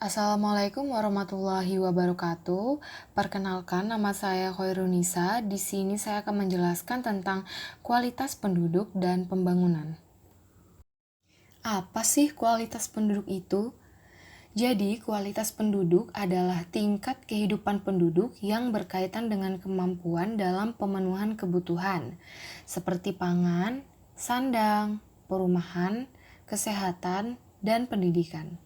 Assalamualaikum warahmatullahi wabarakatuh. Perkenalkan, nama saya Khairunisa. Di sini saya akan menjelaskan tentang kualitas penduduk dan pembangunan. Apa sih kualitas penduduk itu? Jadi, kualitas penduduk adalah tingkat kehidupan penduduk yang berkaitan dengan kemampuan dalam pemenuhan kebutuhan, seperti pangan, sandang, perumahan, kesehatan, dan pendidikan.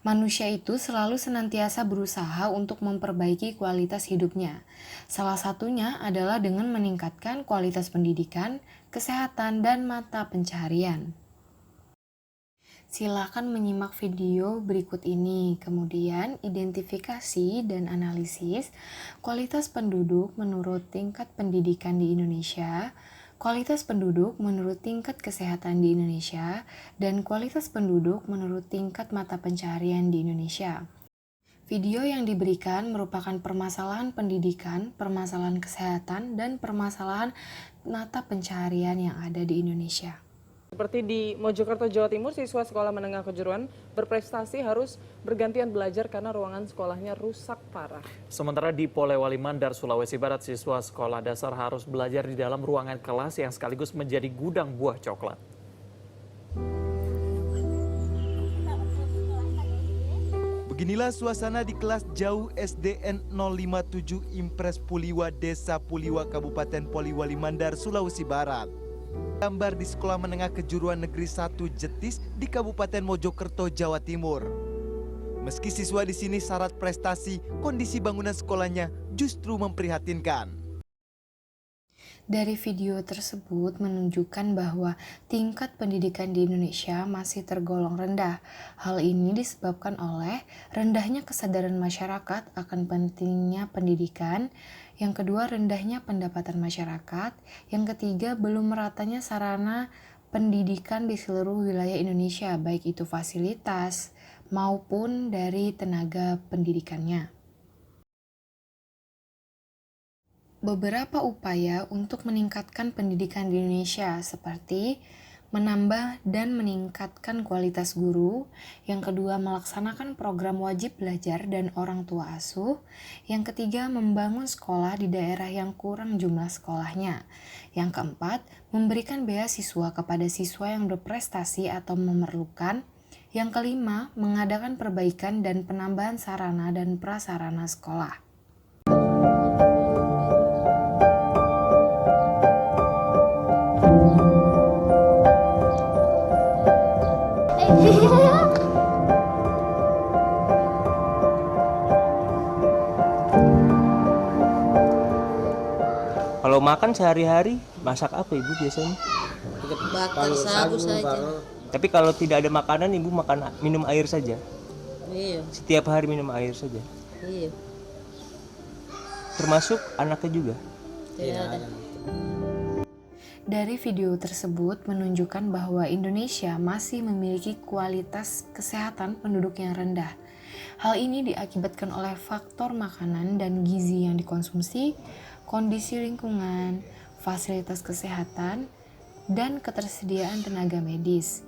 Manusia itu selalu senantiasa berusaha untuk memperbaiki kualitas hidupnya. Salah satunya adalah dengan meningkatkan kualitas pendidikan, kesehatan, dan mata pencaharian. Silakan menyimak video berikut ini, kemudian identifikasi dan analisis kualitas penduduk menurut tingkat pendidikan di Indonesia, kualitas penduduk menurut tingkat kesehatan di Indonesia, dan kualitas penduduk menurut tingkat mata pencaharian di Indonesia. Video yang diberikan merupakan permasalahan pendidikan, permasalahan kesehatan, dan permasalahan mata pencaharian yang ada di Indonesia. Seperti di Mojokerto, Jawa Timur, siswa sekolah menengah kejuruan berprestasi harus bergantian belajar karena ruangan sekolahnya rusak parah. Sementara di Polewali Mandar, Sulawesi Barat, siswa sekolah dasar harus belajar di dalam ruangan kelas yang sekaligus menjadi gudang buah coklat. Beginilah suasana di kelas jauh SDN 057 Impres Puliwa, Desa Puliwa, Kabupaten Polewali Mandar, Sulawesi Barat. Gambar di Sekolah Menengah Kejuruan Negeri 1 Jetis di Kabupaten Mojokerto, Jawa Timur. Meski siswa di sini syarat prestasi, kondisi bangunan sekolahnya justru memprihatinkan. Dari video tersebut menunjukkan bahwa tingkat pendidikan di Indonesia masih tergolong rendah. Hal ini disebabkan oleh rendahnya kesadaran masyarakat akan pentingnya pendidikan, yang kedua rendahnya pendapatan masyarakat, yang ketiga belum meratanya sarana pendidikan di seluruh wilayah Indonesia, baik itu fasilitas maupun dari tenaga pendidikannya. Beberapa upaya untuk meningkatkan pendidikan di Indonesia seperti menambah dan meningkatkan kualitas guru, yang kedua melaksanakan program wajib belajar dan orang tua asuh, yang ketiga membangun sekolah di daerah yang kurang jumlah sekolahnya, yang keempat memberikan beasiswa kepada siswa yang berprestasi atau memerlukan, yang kelima mengadakan perbaikan dan penambahan sarana dan prasarana sekolah. Kalau makan sehari-hari masak apa ibu biasanya? Bakar sagu saja. Tapi kalau tidak ada makanan ibu minum air saja. Iya, Setiap hari minum air saja. iya. Termasuk anaknya juga. Tidak ada. Dari video tersebut menunjukkan bahwa Indonesia masih memiliki kualitas kesehatan penduduk yang rendah. Hal ini diakibatkan oleh faktor makanan dan gizi yang dikonsumsi, kondisi lingkungan, fasilitas kesehatan, dan ketersediaan tenaga medis.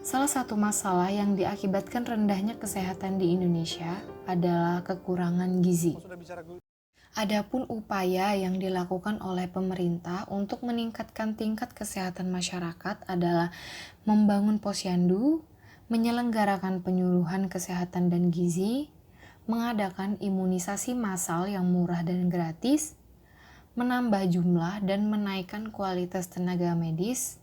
Salah satu masalah yang diakibatkan rendahnya kesehatan di Indonesia adalah kekurangan gizi. Adapun upaya yang dilakukan oleh pemerintah untuk meningkatkan tingkat kesehatan masyarakat adalah membangun posyandu, menyelenggarakan penyuluhan kesehatan dan gizi, mengadakan imunisasi massal yang murah dan gratis, menambah jumlah dan menaikkan kualitas tenaga medis,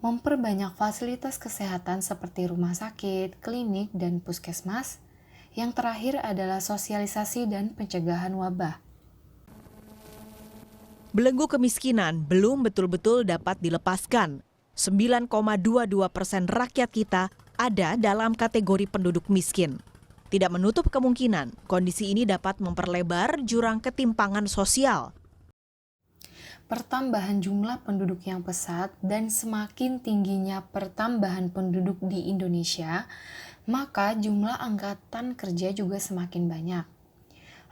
memperbanyak fasilitas kesehatan seperti rumah sakit, klinik, dan puskesmas. Yang terakhir adalah sosialisasi dan pencegahan wabah. Belenggu kemiskinan belum betul-betul dapat dilepaskan. 9,22% rakyat kita ada dalam kategori penduduk miskin. Tidak menutup kemungkinan kondisi ini dapat memperlebar jurang ketimpangan sosial. Pertambahan jumlah penduduk yang pesat dan semakin tingginya pertambahan penduduk di Indonesia, maka jumlah angkatan kerja juga semakin banyak.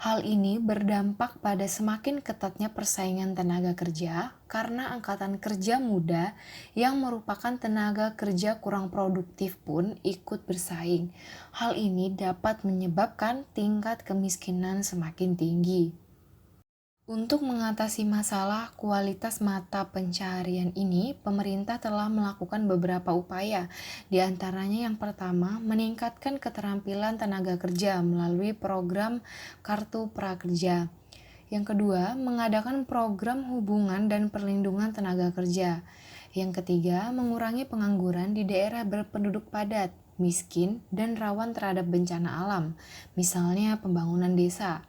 Hal ini berdampak pada semakin ketatnya persaingan tenaga kerja karena angkatan kerja muda yang merupakan tenaga kerja kurang produktif pun ikut bersaing. Hal ini dapat menyebabkan tingkat kemiskinan semakin tinggi. Untuk mengatasi masalah kualitas mata pencaharian ini, pemerintah telah melakukan beberapa upaya. Di antaranya yang pertama, meningkatkan keterampilan tenaga kerja melalui program Kartu Prakerja. Yang kedua, mengadakan program hubungan dan perlindungan tenaga kerja. Yang ketiga, mengurangi pengangguran di daerah berpenduduk padat, miskin, dan rawan terhadap bencana alam, misalnya pembangunan desa.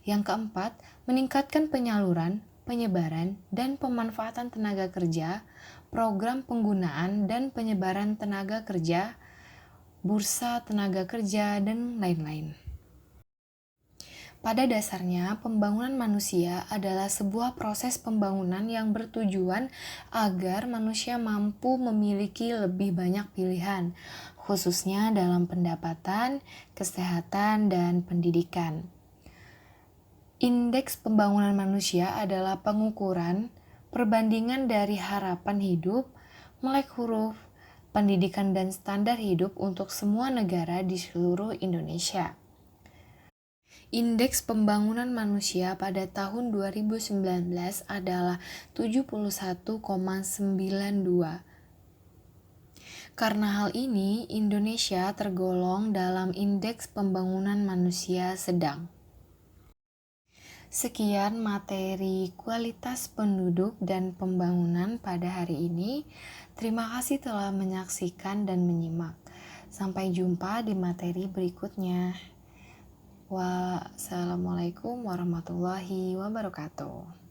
Yang keempat, meningkatkan penyaluran, penyebaran, dan pemanfaatan tenaga kerja, program penggunaan dan penyebaran tenaga kerja, bursa tenaga kerja, dan lain-lain. Pada dasarnya, pembangunan manusia adalah sebuah proses pembangunan yang bertujuan agar manusia mampu memiliki lebih banyak pilihan, khususnya dalam pendapatan, kesehatan, dan pendidikan. Indeks pembangunan manusia adalah pengukuran perbandingan dari harapan hidup, melek huruf, pendidikan dan standar hidup untuk semua negara di seluruh Indonesia. Indeks pembangunan manusia pada tahun 2019 adalah 71,92. Karena hal ini, Indonesia tergolong dalam indeks pembangunan manusia sedang. Sekian materi kualitas penduduk dan pembangunan pada hari ini. Terima kasih telah menyaksikan dan menyimak. Sampai jumpa di materi berikutnya. Wassalamualaikum warahmatullahi wabarakatuh.